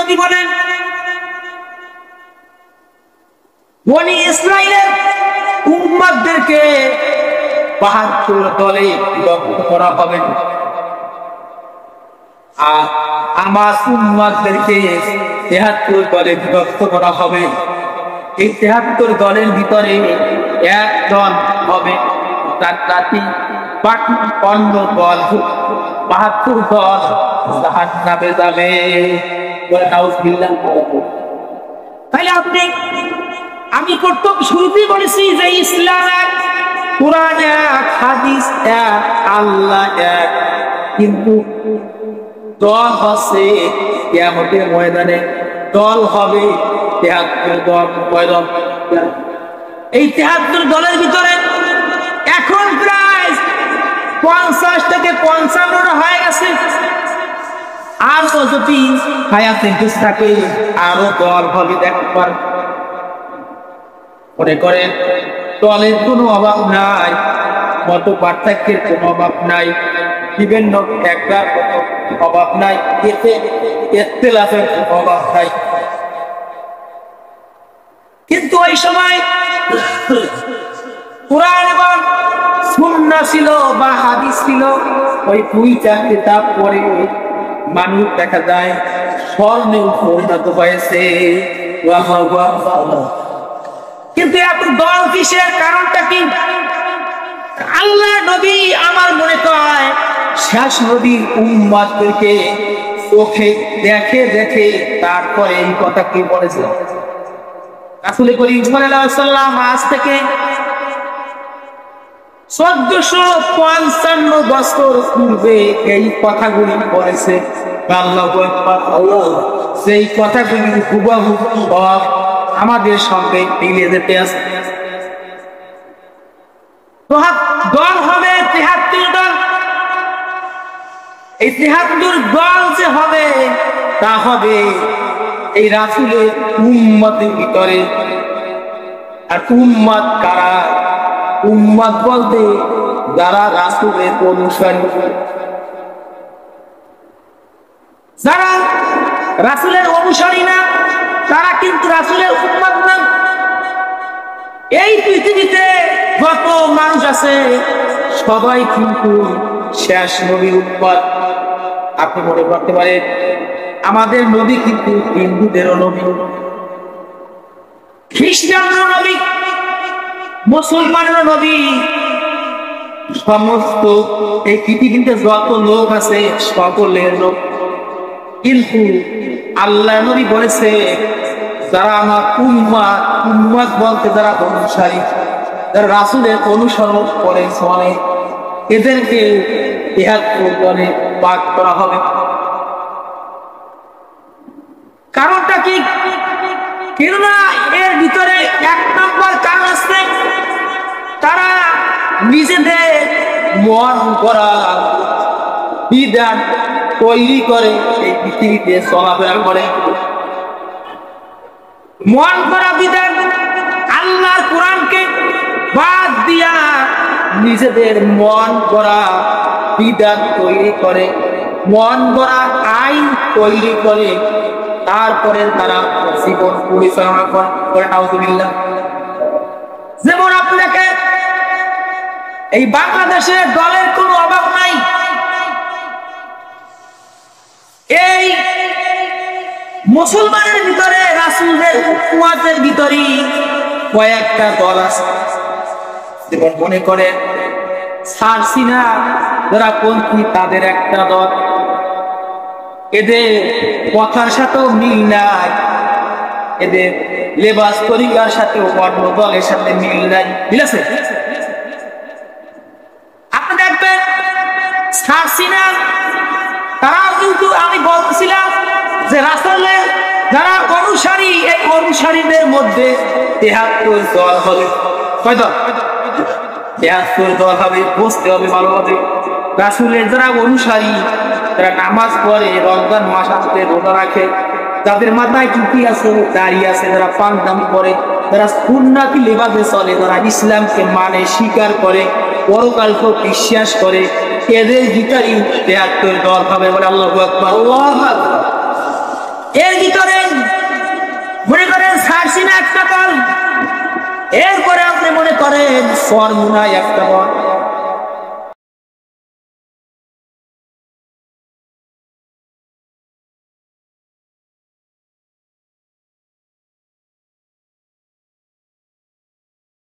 যদি বলেন বনি ইসরাইলের উম্মতদেরকে ৭২ দলে বিভক্ত করা হবে, আর আমার উম্মতদেরকে ৭৩ দলে বিভক্ত করা হবে। এই ৭৩ দলের ভিতরে এক দল হবে জান্নাতি, বাকি অন্য দল ৭২ দল জাহান্নামে যাবে। বলে নাউজুবিল্লাহ। তাহলে আমি কর্তব্য শুরুতেই বলেছি যে ইসলাম এক, কোরআন এক, হাদিস এক, আল্লাহ এক, কিন্তু দল হচ্ছে কিয়ামতের ময়দানে দল হবে ৭৩ দল। এই ৭৩ দলের ভিতরে এখন প্রায় ৫০ থেকে ৫৫ হয়ে গেছে। আর যদি হায়াতে বেঁচে থাকে আরো দল হবে দেখতে পারেন। মনে করেন দলের কোনো অভাব নাই, মত পার্থক্যের কোনো অভাব নাই, বিভিন্ন একটা অভাব নাই, ইখতিলাফের অভাব নাই। কিন্তু ওই সময় কুরআন এবং সুন্নাহ ছিল বা হাদিস ছিল, ওই দুইটা কিতাব পড়ে মানুষ দেখা যায় স্বর্ণে পরিণত হয়েছে। কিন্তু এত দল কিসের, কারণটা কি? আল্লাহ নবী আমার মনে হয় শেষ নবীর উম্মতদেরকে চোখে দেখে দেখে তারপরে এই কথা কি বলেছে। রাসূল করিম সাল্লাল্লাহু আলাইহি ওয়াসাল্লাম আজ থেকে ১৪৫৫ বছর পূর্বে এই কথাগুলি বলেছে। আল্লাহু আকবার। সেই কথাগুলি হুবহু আমাদের সঙ্গে মিলে যেতে আছে। দল হবে ৭৩ দল। এই ৭৩ দল যে হবে তা হবে এই রাসূলের উম্মতের ভিতরে। আর উম্মত কারা? উম্মত বলতে যারা রাসূলের অনুসারী, যারা রাসূলের অনুসারী না তারা কিন্তু রাসূলের উম্মত না। এই পৃথিবীতে যত মানুষ আছে সবাই কিন্তু শেষ নবীর উম্মত। আপনি মনে করতে পারেন আমাদের নবী কিন্তু হিন্দুদেরও নবী, খ্রিস্টানদেরও নবী, মুসলমানেরও নবী। সমস্ত এই পৃথিবীতে যত লোক আছে সকলের লোক। কিন্তু আল্লাহ নবী বলেছে যারা আমার উম্মত, উম্মত বলতে যারা অনুসারী, যারা রাসূলের অনুসরণ করে চলে, এদেরকে ৭৩ দলে ভাগ করা হবে। কারণটা কি? কেননা এর ভিতরে এক নম্বর কারণ আছে, তারা নিজেদের মন করা বিধান তৈরি করে এই পৃথিবীতে চলাফেরা করে। মন করা বিধান, আল্লাহর কোরআনকে বাদ দিয়া নিজেদের মন করা বিধান তৈরি করে, মন করা আইন তৈরি করে, তারপরে তারা জীবন পরিচালনা করে। নাউজুবিল্লাহ। যেমন আপনাকে এই বাংলাদেশে দলের কোনো অভাব নাই। এই মুসলমানের ভিতরে রাসূলের উম্মতের ভিতরে কয়েকটা দল আছে। যেমন মনে করে সারসিনা যারা পন্থী, তাদের একটা দল। এদের কথার সাথেও মিল নাই, এদের লেবাস তরিকার সাথেও অন্য দলের সাথে মিল নাই। মিল আছে? আপনি দেখবেন সারসিনা তারাও কিন্তু, আমি বলছিলাম যে রাসূলের যারা অনুসারী, এই অনুসারীদের মধ্যে ৭৩ দল হবে। কয় দল? ৭৩ দল হবে। বুঝতে হবে ভালোভাবে। রাসূলের যারা অনুসারী, যারা নামাজ পড়ে, রমজান মাস আসলে রোজা রাখে, যাদের মাথায় টুপি আছে, দাড়ি আছে, যারা পাঞ্জাবি পরে, যারা সুন্নতি লেবাসে চলে, যারা ইসলামকে মানে, স্বীকার করে, পরকালকে বিশ্বাস করে, এদের ভিতরেই ৭৩ দল হবে। বলে আল্লাহু আকবার। এর ভিতরে একটা কাল, এরপরে আপনি মনে করেন ফর্মুলায় একটা বল,